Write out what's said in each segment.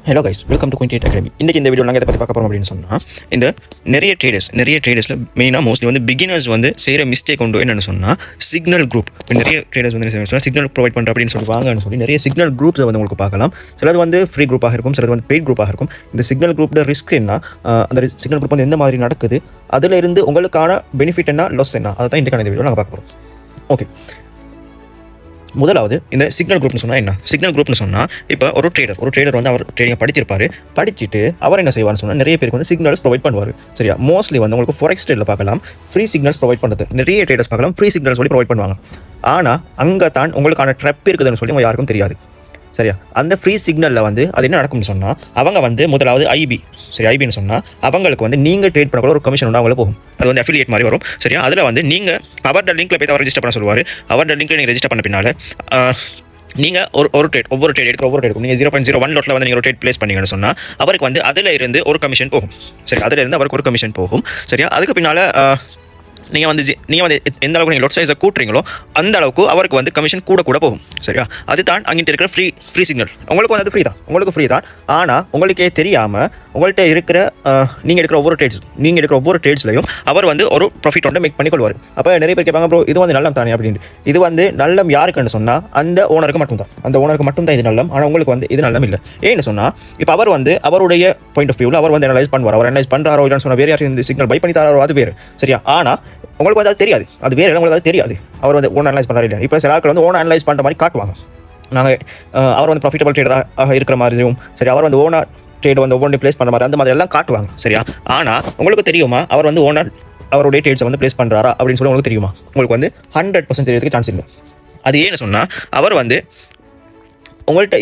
Hello guys, welcome to குயின்டேட் academy. இன்றைக்கி இந்த வீடியோ நாங்கள் இதை பற்றி பார்க்க போகிறோம் அப்படின்னு சொன்னால், இந்த நிறைய ட்ரேடர்ஸில் மெயினாக மோஸ்ட்லி வந்து பிகினர்ஸ் வந்து செய்கிற மிஸ்டேக் உண்டு. என்னென்னு சொன்னால் சிக்னல் குரூப். நிறைய ட்ரேடர்ஸ் வந்து சொன்னால் சிக்னல் ப்ரொவைட் பண்ணுற அப்படின்னு சொல்லி வாங்கன்னு சொல்லி நிறைய சிக்னல் குரூப்ஸை வந்து உங்களுக்கு பார்க்கலாம். சிலது வந்து ஃப்ரீ குரூப்பாக இருக்கும், சிலது வந்து பெய்ட் குரூப்பாக இருக்கும். இந்த சிக்னல் குரூப்போட ரிஸ்க் என்ன, அந்த சிக்னல் குரூப் வந்து எந்த மாதிரி நடக்குது, அதில் இருந்து உங்களுக்கான பெனிஃபிட் என்ன, லாஸ் என்ன, அதை தான் இன்றைக்கான இந்த வீடியோ நாங்கள் பார்க்க போகிறோம். ஓகே, முதலாவது இந்த சிக்னல் குரூப்னு சொன்னால் என்ன? சிக்னல் குரூப்னு சொன்னால் இப்போ ஒரு ட்ரேடர் வந்து அவர் ட்ரேடிங் படிச்சுட்டு அவர் என்ன செய்வார்னு சொன்னால் நிறைய பேருக்கு வந்து சிக்னல்ஸ் ப்ரொவைட் பண்ணுவார். சரியா? மோஸ்ட்லி வந்து உங்களுக்கு ஃபாரெக்ஸ் ட்ரேடில் பார்க்கலாம், ஃப்ரீ சிக்னல்ஸ் ப்ரொவைட் பண்ணுறது. நிறைய ட்ரேடர்ஸ் பார்க்கலாம் ஃப்ரீ சிக்னல்ஸ் சொல்லி ப்ரொவைட் பண்ணுவாங்க. ஆனால் அங்கே தான் உங்களுக்கான ட்ரெப் இருக்குதுன்னு சொல்லி அவங்க யாருக்கும் தெரியாது. சரியா? அந்த ஃப்ரீ சிக்னலில் வந்து அது என்ன நடக்கும்னு சொன்னால், அவங்க வந்து முதலாவது ஐபின்னு சொன்னால் அவங்களுக்கு வந்து நீங்கள் ட்ரேட் பண்ண கூட ஒரு கமிஷன் உண்டு அவங்கள போகும். அது வந்து அஃபிலியேட் மாதிரி வரும். சரியா? அதில் வந்து நீங்கள் அவரோட லிங்க்கில் போய் அவர் ரெஜிஸ்டர் பண்ண சொல்லுவார். அவரோட லிங்க்கில் நீங்கள் ரெஜிஸ்டர் பண்ண பின்னால் நீங்கள் ஒவ்வொரு ட்ரேட் எடுக்கும். நீங்கள் 0.01 லோட்டில் வந்து நீங்கள் ஒரு ட்ரேட் ப்ளேஸ் பண்ணீங்கன்னு சொன்னால் அவருக்கு வந்து அதில் இருந்து ஒரு கமிஷன் போகும். சரி, அதில் இருந்து அவருக்கு ஒரு கமிஷன் போகும். சரியா? அதுக்கு பின்னால் நீங்கள் வந்து எந்த அளவுக்கு நீங்கள் லோட் சைஸை கூட்டுறீங்களோ அந்த அளவுக்கு அவருக்கு வந்து கமிஷன் கூட போகும். சரியா? அதுதான் அங்கிட்ட இருக்கிற ஃப்ரீ சிக்னல். உங்களுக்கு வந்து அது ஃப்ரீ தான். ஆனால் உங்களுக்கே தெரியாமல் உங்கள்கிட்ட இருக்கிற நீங்கள் எடுக்கிற ஒவ்வொரு ட்ரேட்ஸ்லையும் அவர் வந்து ஒரு ப்ராஃபிட் வந்து மேக் பண்ணிக்கொள்வார். அப்போ நிறைய பேர் கேட்பாங்க, ப்ரோ இது வந்து நல்லம் தானே அப்படின்ட்டு. இது வந்து நல்லம் யாருக்குன்னு சொன்னால் அந்த ஓனருக்கு மட்டும்தான் இது நல்லம். ஆனால் உங்களுக்கு வந்து இது நல்லம் இல்லை. ஏன்னு சொன்னால் இப்போ அவர் வந்து அவருடைய பாயிண்ட் ஆஃப் வியூவில் அவர் வந்து அனலைஸ் பண்ணுவார். அவர் அனலைஸ் பண்ணுறாரோ இல்லைன்னு சொன்னால் வேறு யாரும் இந்த சிக்னல் பை பண்ணி தராரோ அது வேறு. சரியா? ஆனால் உங்களுக்கு வந்து அது தெரியாது. அது வேறு, உங்களுக்கு அது தெரியாது. அவர் வந்து ஓன் அனலைஸ் பண்ணுறாரு இல்லையா. இப்போ சில ஆட்கள் வந்து ஓன் அனலைஸ் பண்ணுற மாதிரி காட்டுவாங்க. நாங்கள் அவர் வந்து ப்ராஃபிட்டபிள் ட்ரேடராக இருக்கிற மாதிரியும், சரி, அவர் வந்து ஓனர் ட்ரேட் வந்து ஒவ்வொன்று ப்ளேஸ் பண்ணுற மாதிரி அந்த மாதிரி எல்லாம் காட்டுவாங்க. சரியா? ஆனால் உங்களுக்கு தெரியுமா அவர் வந்து ஓனர் அவருடைய ட்ரேட்ஸை வந்து ப்ளேஸ் பண்ணுறாரா அப்படின்னு சொல்லி உங்களுக்கு தெரியுமா? உங்களுக்கு வந்து 100% தெரியறதுக்கு சான்ஸ் இல்லை. அது ஏன்னு சொன்னால் அவர் வந்து உங்கள்கிட்ட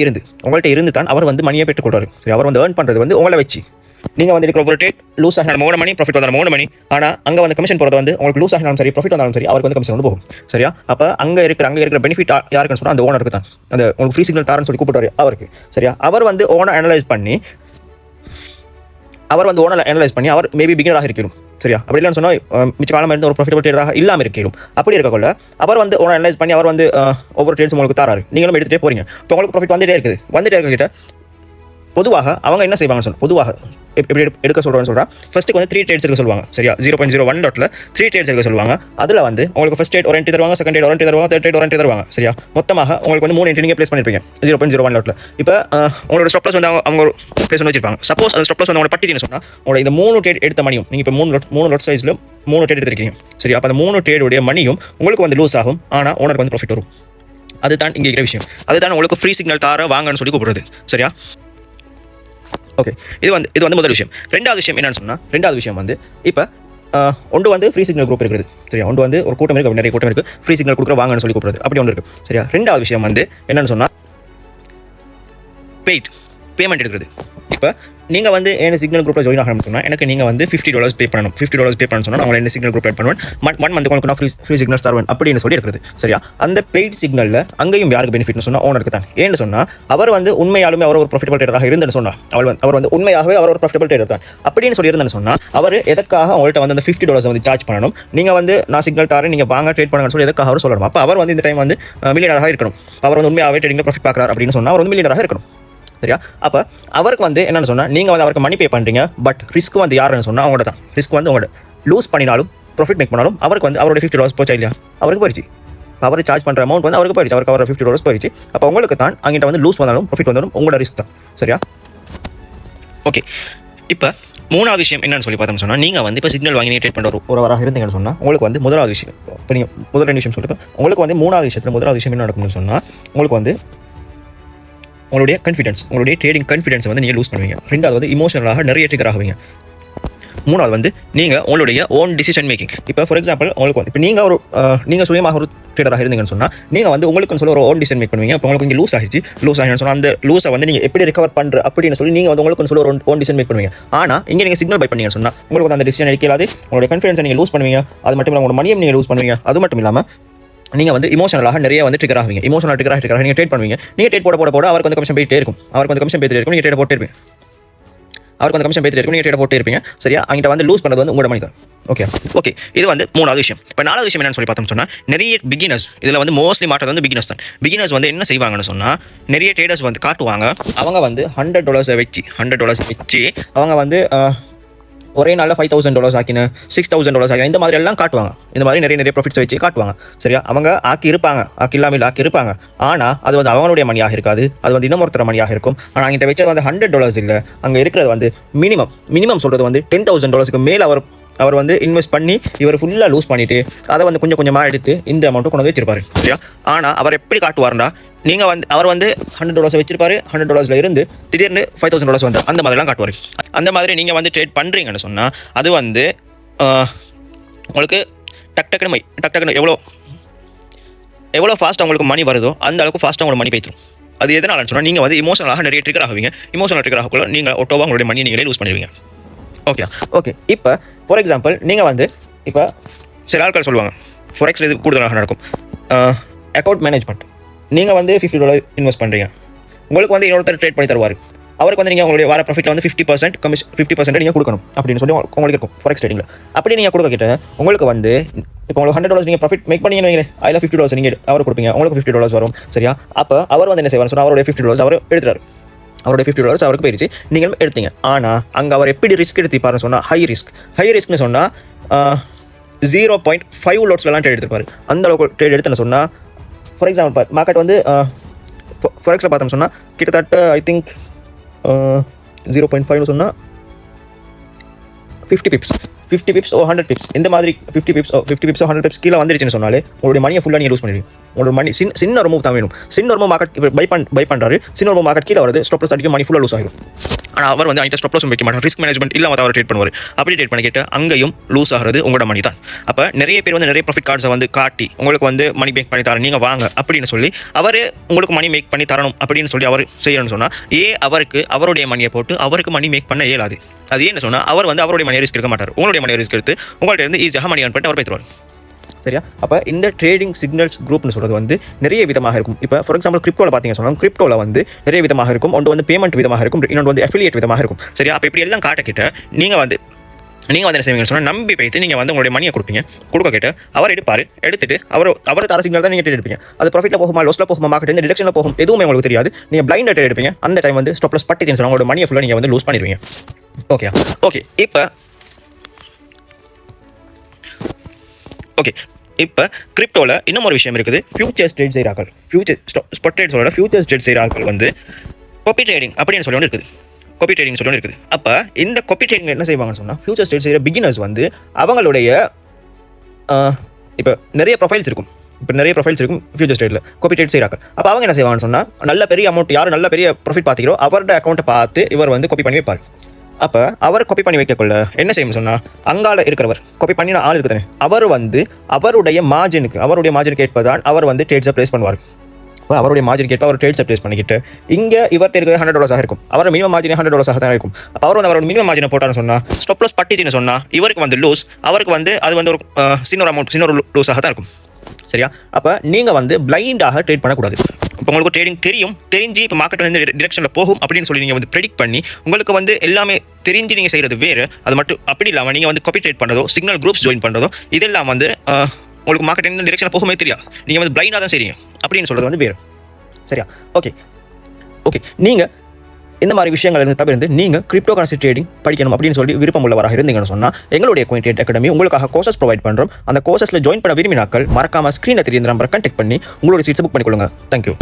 இருந்து தான் அவர் வந்து மணியை பெற்றுக்கொள்வார். சரி, அவர் வந்து ஏர்ன் பண்ணுறது வந்து உங்களை வச்சு. நீங்கள் வந்து இருக்கிற ஒரு ட்ரேட் லூஸ் ஆகினாலும் 3 மணி, ப்ராஃபிட் வந்தாலும் 3 மணி. ஆனால் அங்கே வந்து கமிஷன் போகிறது வந்து உங்களுக்கு லூஸ் ஆகினாலும் சரி, ப்ராஃபிட் வந்தாலும் சரி, அவருக்கு வந்து கமிஷன் வந்து போகும். சரியா? அப்போ அங்கே இருக்கிற பெனிஃபிட் யாருக்குன்னு சொன்னால் அந்த ஓனருக்கு தான். அந்த உங்களுக்கு ஃப்ரீ சிக்னல் தாரன்னு சொல்லி கூப்பிட்டு அவருக்கு. சரியா? அவர் வந்து ஓனர் அனலைஸ் பண்ணி அவர் மேபி பிகினராக இருக்கணும். சரியா? அப்படி இல்லைன்னு சொன்னால் மிச்ச காலமாக இருந்து ஒரு ப்ராஃபிட்டபிள் ட்ரேடராக இல்லாமல் இருக்கணும். அப்படி இருக்கக்குள்ள அவர் வந்து ஓனர் அனலைஸ் பண்ணி அவர் வந்து ஒவ்வொரு ட்ரேட்ஸ் உங்களுக்கு தராரு, நீங்களும் எடுத்துகிட்டே போகிறீங்க. இப்போ உங்களுக்கு ப்ராஃபிட் வந்துட்டே இருக்கிட்ட பொதுவாக அவங்க என்ன செய்வாங்கன்னு சொன்னால், பொதுவாக எப்படி எடுக்க சொல்கிறேன்னு ஃபஸ்ட்டுக்கு வந்து 3 ட்ரேட்ஸ் எடுக்க சொல்லுவாங்க. சரியா? 0.01 டாட்டில் 3 ட்ரேட்ஸ் எடுக்க சொல்லுவாங்க. அதில் வந்து உங்களுக்கு ஃபஸ்ட் ட்ரேட் ஒரு என்ட்ரி தருவாங்க, செகண்ட் ட்ரேட் ஒரு என்ட்ரி தருவாங்க, தேர்ட் ட்ரேட் ஒரு என்ட்ரி தருவாங்க. சரியா? மொத்தமாக உங்களுக்கு வந்து 3 என்ட்ரி நீங்கள் ப்ளேஸ் பண்ணியிருப்பீங்க 0.01 டாட்டில். இப்போ உங்களோட ஸ்டாப் லாஸ் வந்து அவங்க ஒரு ப்ளேஸ் பண்ணி வச்சிருப்பாங்க. சப்போஸ் அந்த ஸ்டாப் லாஸ் வந்து உங்களோட பட்டின்னு சொன்னால் உங்களோட இந்த 3 ட்ரேட் எடுத்த மணியும், நீங்கள் இப்போ 3 லோட் சைஸில் 3 ட்ரேட் எடுத்திருக்கீங்க. சரியா? அப்போ அந்த 3 ட்ரேடுடைய மணியும் உங்களுக்கு வந்து லூஸ் ஆகும். ஆனால் ஓனருக்கு வந்து ப்ராஃபிட் வரும். அதுதான் இங்கே இருக்கிற விஷயம். அதுதான் உங்களுக்கு ஃப்ரீ சிக்னல் தார வாங்கன்னு சொல்லி கூப்பிடுறது. சரியா? ஓகே, இது வந்து முதல் விஷயம். ரெண்டாவது விஷயம் என்னன்னு சொன்னால், ரெண்டாவது விஷயம் வந்து இப்போ ஒன்று வந்து ஃப்ரீ சிக்னல் குரூப் இருக்குது. சரியா? ஒன்று வந்து ஒரு கூட்டம் இருக்குது, நிறைய கூட்டம் இருக்குது, ஃப்ரீ சிக்னல் கொடுக்குற வாங்கன்னு சொல்லி கூப்பிடுறது. அப்படி ஒன்று இருக்குது. சரியா? ரெண்டாவது விஷயம் வந்து என்னன்னு சொன்னால் பேமெண்ட் எடுக்கிறது. இப்போ நீங்கள் வந்து என்ன சிக்னல் குரூப்பில் ஜாயின் ஆகணும்னு சொன்னால் எனக்கு நீங்கள் வந்து $50 பே பண்ணணும். $50 பே பண்ணணும் சொன்னால் அவங்க என்ன சிக்னல் குரூப் ஆட் பண்ணுவேன், 1 மந்த் உங்களுக்கு நான் ஃப்ரீ சிக்னல்ஸ் தருவேன் அப்படின்னு சொல்லி இருக்குது. சரியா? அந்த பெய்ட் சிக்னலில் அங்கேயும் யாருக்கு பெனிஃபிட்னு சொன்னால் ஓனருக்கு தான். ஏன்னு சொன்னால் அவர் வந்து உண்மையாலுமே அவர் ஒரு ப்ராஃபிட்டபிள் ட்ரேடராக இருந்தேன்னு சொன்னால் அவர் வந்து உண்மையாகவே அவர் ஒரு ப்ராஃபிட்டபிள் ட்ரேடர் தான் அப்படின்னு சொல்லி இருந்தேன்னு சொன்னால் அவர் எதற்காக அவங்கள்ட்ட வந்து அந்த $50 வந்து சார்ஜ் பண்ணணும், நீங்கள் வந்து நான் சிக்னல் தரேன் நீங்கள் வாங்க ட்ரேட் பண்ணுங்கன்னு சொல்லி எதற்காக அவர் சொல்லணும். அப்போ அவர் வந்து இந்த டைம் வந்து மில்லியனராக இருக்கணும். அவர் வந்து உண்மையாகவே ட்ரேடிங்கில் ப்ராஃபிட் பார்க்குறாரு அப்படின்னு சொன்னால் அவர் வந்து மில்லியனராக இருக்கணும். சரியா? அப்போ அவருக்கு வந்து என்னென்னு சொன்னால் நீங்கள் வந்து அவருக்கு மணி பே பண்ணுறீங்க, பட் ரிஸ்க் வந்து யாருன்னு சொன்னால் அவங்களோட தான். ரிஸ்க் வந்து உங்களோட லூஸ் பண்ணினாலும் ப்ராஃபிட் மேக் பண்ணாலும் அவருக்கு வந்து அவருடைய $50 போச்சா இல்லையா, அவருக்கு போயிடுச்சு. அவர் சார்ஜ் பண்ணுற அமௌண்ட் வந்து அவருக்கு போயிடுச்சு. அவருக்கு $50 போயிடுச்சு. அப்போ உங்களுக்கு தான் அங்கிட்ட வந்து லூஸ் வந்தாலும் ப்ராஃபிட் வந்தாலும் உங்களோட ரிஸ்க் தான். சரியா? ஓகே, இப்போ மூணாவது விஷயம் என்னன்னு சொல்லி பார்த்தோம்னு சொன்னால், நீங்கள் வந்து இப்போ சிக்னல் வாங்கி ட்ரேட் பண்ணுற ஒருவராக இருந்தீங்கன்னு சொன்னால் உங்களுக்கு வந்து முதலாவது விஷயம், இப்போ நீங்கள் முதல் 2 விஷயம் சொல்லிட்டு உங்களுக்கு வந்து மூணாவது விஷயத்தில் முதலாவது விஷயம் என்ன நடக்கும்னு சொன்னால் உங்களுக்கு வந்து உங்களுடைய ட்ரேடிங் கான்ஃபிடன்ஸ் வந்து நீங்கள் லூஸ் பண்ணுவீங்க. ரெண்டாவது வந்து இமோஷனலாக நிறைய ட்ரிகர் ஆகுவீங்க. மூணாவது வந்து நீங்கள் உங்களுடைய ஓன் டிசிஷன் மேக்கிங். இப்போ ஃபார் எக்ஸாம்பிள் உங்களுக்கு வந்து இப்போ நீங்கள் சுயமாக ஒரு ட்ரேடராக இருந்தீங்கன்னு சொன்னால் நீங்கள் வந்து உங்களுக்குன்னு சொல்லி ஒரு ஓன் டிசிஷன் மேக் பண்ணுவீங்க. இப்போ உங்களுக்கு இங்கே லூஸ் ஆகிடுன்னு சொன்னால் அந்த லூஸை வந்து நீங்கள் எப்படி ரெக்கவர் பண்ணுற அப்படின்னு சொல்லி நீங்கள் வந்து உங்களுக்குன்னு சொல்லி ஒரு ஓன் டிசிஷன் மேக் பண்ணுவீங்க. ஆனால் இங்கே நீங்கள் சிக்னல் பை பண்ணீங்கன்னு சொன்னால் உங்களுக்கு வந்து அந்த டிசிஷன் எடுக்கலாது. உங்களுடைய கான்ஃபிடன்ஸை நீங்கள் லூஸ் பண்ணுவீங்க. அது மட்டும் இல்லாமல் உங்களோட மணியும் நீங்கள் லூஸ் பண்ணுவீங்க. அது மட்டும் இல்லாமல் நீங்கள் வந்து இமோஷனலாக நிறைய வந்து ட்ரிகர் ஆகுவீங்க. ட்ரிகர் நீங்கள் ட்ரேட் பண்ணுவீங்க. நீங்கள் ட்ரேட் போட அவருக்கு வந்து கமிஷன் போயிட்டே இருக்கும். நீங்கள் ட்ரேட் போட்டே இருப்பீங்க. அவருக்கு வந்து கமிஷன் பேசிட்டு இருக்கும், நீங்கள் ட்ரேட் போட்டு இருப்பீங்க. சரியா, அங்கிட்ட வந்து லூஸ் பண்ணுறது வந்து உங்களோட மணி தான். ஓகே, இது வந்து 3வது விஷயம். இப்போ 4வது விஷயம் என்னன்னு சொல்லி பார்த்தோம் சொன்னால், நிறைய பிகினர்ஸ் இதில் வந்து மோஸ்ட்லி மாட்டுறது வந்து பிகினர்ஸ் தான். பிகினர்ஸ் வந்து என்ன செய்வாங்கன்னு சொன்னால், நிறைய ட்ரேடர்ஸ் வந்து காட்டுவாங்க, அவங்க வந்து $100 வச்சு அவங்க வந்து ஒரே நாளில் $5,000 ஆக்கின, $6,000 ஆக்கின, இந்த மாதிரி எல்லாம் காட்டுவாங்க. இந்த மாதிரி நிறைய ப்ராஃபிட்ஸ் வச்சு காட்டுவாங்க. சரியா, அவங்க ஆக்கி இல்லாமல் ஆக்கி இருப்பாங்க. ஆனால் அது வந்து அவங்களுடைய மணியாக இருக்காது, அது வந்து இன்னொருத்தர மணியாக இருக்கும். ஆனால் அங்கிட்ட வச்சது வந்து $100 இல்லை, அங்கே இருக்கிறது வந்து மினிமம் சொல்கிறது வந்து $10,000 மேலே அவர் வந்து இன்வெஸ்ட் பண்ணி இவர் ஃபுல்லாக லூஸ் பண்ணிவிட்டு அதை வந்து கொஞ்சம் கொஞ்சமாக எடுத்து இந்த அமௌண்ட்டு கொண்டு வந்து வச்சிருப்பாரு. சரியா, ஆனால் அவர் எப்படி காட்டுவார்னா, நீங்கள் வந்து அவர் வந்து $100 வச்சிருப்பாரு, $100 இருந்து திடீர்னு $5,000 வந்து அந்த மாதிரிலாம் காட்டுவார். அந்த மாதிரி நீங்கள் வந்து ட்ரேட் பண்ணுறீங்கன்னு சொன்னால், அது வந்து உங்களுக்கு டக்குன்னு எவ்வளோ ஃபாஸ்ட்டாக உங்களுக்கு மணி வருதோ அந்த அளவுக்கு ஃபாஸ்ட்டாக உங்களுக்கு மணி போய்த்துரும். அது எதனாலன்னு சொன்னால், நீங்கள் வந்து இமோஷனலாக நிறைய ட்ரிகர் ஆகுவீங்க. இமோஷனல் ட்ரிகர் ஆகக்குள்ள நீங்கள் ஒட்டோவாக உங்களுடைய மணியை நீங்களே லூஸ் பண்ணிடுவீங்க. ஓகே, இப்போ ஃபார் எக்ஸாம்பிள் நீங்கள் வந்து இப்போ சில ஆட்கள் சொல்லுவாங்க, ஃபாரெக்ஸில் இது கூடுதலாக நடக்கும். அக்கௌண்ட் மேனேஜ்மெண்ட், நீங்கள் வந்து $50 இன்வெஸ்ட் பண்ணுறீங்க, உங்களுக்கு வந்து இன்னொருத்தர் ட்ரேட் பண்ணி தருவார். அவருக்கு வந்து நீங்கள் உங்களுடைய வர ப்ராஃபிட்டில் வந்து 50% நீங்கள் கொடுக்கணும் அப்படின்னு சொல்லி உங்களுக்கு இருக்கும் ஃபாரெக்ஸ் ட்ரேடிங்கில். அப்படி நீங்கள் கொடுக்கிட்ட உங்களுக்கு வந்து இப்போ உங்களுக்கு $100 நீங்கள் ப்ராஃபிட் மேக் பண்ணீங்கன்னு வைங்களேன், அதில் $50 நீங்கள் அவர் கொடுப்பீங்க, உங்களுக்கு $50 வரும். சரியா, அப்போ அவர் வந்து என்ன செய்வார் சொன்னால், அவருடைய $50 அவர் எடுத்துறாரு, அவருடைய $50 அவருக்கு போயிடுச்சு, நீங்களும் எடுத்தீங்க. ஆனால் அங்கே அவர் எப்படி ரிஸ்க் எடுத்துப்பாருன்னு சொன்னால், ஹை ரிஸ்க்னு சொன்னால் 0.5 லோட்ஸ்லாம் ட்ரேட் எடுத்துப்பார். அந்த அளவுக்கு ட்ரேட் எடுத்துன்னு சொன்னால், ஃபார் எக்ஸாம்பிள் மார்க்கெட் வந்து ஃபாரெக்ஸில் பார்த்தோம்னு சொன்னால் கிட்டத்தட்ட ஐ திங்க் 0.5 சொன்னால் 50 பிப்ஸ் 100 பிப்ஸ், இந்த மாதிரி 50 பிப்ஸ் 100 பிப்ஸ் கீழே வந்துருச்சுன்னு சொன்னாலே உங்களுடைய மணியை ஃபுல்லாக நீங்கள் லூஸ் பண்ணிடுவீங்க. உங்களோட மணி சின்ன ஒரு மூவ் தான் வேணும். சின்ன ஒரு மூவ் மார்க்கெட் இப்போ பை பண்ணுறாரு, சின்ன ஒரு மூவ் மார்க்கெட் கீழே வருது, ஸ்டாப் லாஸ் அடிக்கும், மணி ஃபுல்லாக லூஸ் ஆகிடும். ஆனால் அவர் வந்து அங்கே ஸ்டாப் லாஸ் வைக்க மாட்டார், ரிஸ்க் மேனேஜ்மெண்ட் இல்லாமல் அவர் ட்ரேட் பண்ணுவார். அப்படி ட்ரேட் பண்ணிக்கிட்டு அங்கேயும் லூஸ் ஆகிறது உங்களோட மணி தான். அப்போ நிறைய பேர் வந்து நிறைய ப்ராஃபிட் கார்ட்ஸை வந்து காட்டி உங்களுக்கு வந்து மணி மேக் பண்ணி தரேன், நீங்கள் வாங்க அப்படின்னு சொல்லி அவர் உங்களுக்கு மணி மேக் பண்ணி தரணும் அப்படின்னு சொல்லி அவர் செய்யணும்னு சொன்னால், அவருக்கு அவருடைய மணியை போட்டு அவருக்கு மணி மேக் பண்ண இயலாது. அது ஏன்னு சொன்னால், அவர் வந்து அவருடைய மணியை ரிஸ்க் எடுக்க மாட்டார், உங்களுடைய மணியை ரிஸ்க் எடுத்து உங்கள்கிட்ட இருந்து ஈஸியாக மணி ஏர்ன் பண்ணிட்டு அவர் போய்த்துருவார். சரியா, அப்போ இந்த ட்ரேடிங் சிக்னல்ஸ் குரூப்னு சொல்கிறது வந்து நிறைய விதமாக இருக்கும். இப்போ ஃபார் எக்ஸாம்பிள் கிரிப்டோவில் பார்த்தீங்க சொன்னால், கிரிப்டோவில் வந்து நிறைய விதமாக இருக்கும். ஒன்று வந்து பேமெண்ட் விதமாக இருக்கும், இன்னொன்று வந்து அஃபிலியேட் விதமாக இருக்கும். சரியா, அப்போ இப்படி எல்லாம் காட்டக்கிட்ட நீங்கள் வந்து என்ன செய்வீங்கன்னு சொன்னால், நம்பி வைத்து நீங்கள் வந்து உங்களுடைய மணியை கொடுக்க கேட்டு அவர் எடுத்துட்டு அவர் தர சிக்னல் தான் நீங்கள் ட்ரேட் எடுப்பீங்க. அது ப்ராஃபிட்டில் போகுமா, லாஸில் போகுமா, மார்க்கெட் இந்த டிரெக்ஷனில் போகும், எதுவுமே உங்களுக்கு தெரியாது. நீங்கள் பிளைண்டாக ட்ரேட் எடுப்பீங்க. அந்த டைம் வந்து ஸ்டாப் லாஸ் பட்டுச்சுன்னு சொன்னால் உங்களோட மணியை ஃபுல்லாக நீங்கள் வந்து லூஸ் பண்ணிடுவீங்க. இப்போ கிரிப்டோவில் இன்னும் ஒரு விஷயம் இருக்குது. ஃபியூச்சர்ஸ் ட்ரேட் செய்கிறார்கள், ஸ்பாட் ட்ரேட்ஸோட ஃபியூச்சர்ஸ் ட்ரேட் செய்கிறார்கள் வந்து காப்பி ட்ரேடிங் அப்படின்னு சொல்லி ஒன்று இருக்குது. அப்போ இந்த காப்பி ட்ரேடிங் என்ன செய்வாங்கன்னு சொன்னால், ஃபியூச்சர்ஸ் ட்ரேட் செய்கிற பிகினர்ஸ் வந்து அவங்களுடைய இப்போ நிறைய ப்ரொஃபைல்ஸ் இருக்கும் ஃபியூச்சர்ஸ் ட்ரேடில் காப்பி ட்ரேட் செய்கிறாங்க. அப்போ அவங்க என்ன செய்வாங்கன்னு சொன்னால், நல்ல பெரிய அமௌண்ட் யார் நல்ல பெரிய ப்ராஃபிட் பார்த்துக்கிறோ அவரோட அக்கௌண்ட்டை பார்த்து இவர் வந்து காப்பி பண்ணி வைப்பார். அப்போ அவர் காப்பி பண்ணி வைக்கக்குள்ள என்ன செய்யணும்னு சொன்னால், அங்கால இருக்கிறவர் காப்பி பண்ணின ஆள் இருக்குதானே, அவர் வந்து அவருடைய மார்ஜினுக்கு ஏற்பதான் அவர் வந்து ட்ரேட்ஸை ப்ளேஸ் பண்ணுவார். அப்போ அவருடைய மார்ஜினுக்கு ஏற்ப அவர் ட்ரேட்ஸை ப்ளேஸ் பண்ணிக்கிட்டு இங்கே இவர்கிட்ட இருக்கிறது $100 இருக்கும், அவர் மினிமம் மார்ஜின் $100 தான் இருக்கும். அப்போ அவர் வந்து அவரோட மினிமம் மார்ஜினை போட்டார்னு சொன்னால், ஸ்டாப் லாஸ் பட்டுச்சுன்னு சொன்னால் இவருக்கு வந்து லூஸ், அவருக்கு வந்து அது வந்து ஒரு சின்ன ஒரு லூஸாக தான் இருக்கும். சரியா, அப்போ நீங்கள் வந்து பிளைண்டாக ட்ரேட் பண்ணக்கூடாது. இப்போ உங்களுக்கு ட்ரேடிங் தெரிஞ்சு இப்போ மார்க்கெட் வந்து டிரெக்ஷனில் போகும் அப்படின்னு சொல்லி நீங்கள் வந்து ப்ரெடிக்ட் பண்ணி உங்களுக்கு வந்து எல்லாமே தெரிஞ்சு நீங்கள் செய்கிறது வேறு. அது மட்டும் அப்படி இல்லாமல் நீங்கள் வந்து காப்பி ட்ரேட் பண்ணுறதோ, சிக்னல் குரூப்ஸ் ஜாயின் பண்ணுறதோ, இதெல்லாம் வந்து உங்களுக்கு மார்க்கெட் எந்த டிரெக்ஷனில் போகுமே தெரியாது, நீங்கள் வந்து பிளைண்டாக தான் செய்றீங்க அப்படின்னு சொல்கிறது வந்து வேறு. சரியா, ஓகே நீங்கள் இந்த மாதிரி விஷயங்கள் தவிர்த்து நீங்கள் கிரிப்டோ கரன்சி ட்ரேடிங் படிக்கணும் அப்படின்னு சொல்லி விருப்பம் உள்ளவராக இருந்தீங்கன்னு சொன்னால், எங்களுடைய CoinTrade Academy உங்களுக்காக கோர்சஸ் ப்ரொவைட் பண்ணுறோம். அந்த கோர்சஸில் ஜாயின் பண்ண விரும்பினாக்கள் மறக்காமல் ஸ்க்ரீனில் தெரியுற நம்பரை கான்டெக்ட் பண்ணி உங்களுடைய சீட்ஸை புக் பண்ணிக்கொள்ளுங்க. தேங்க்யூ.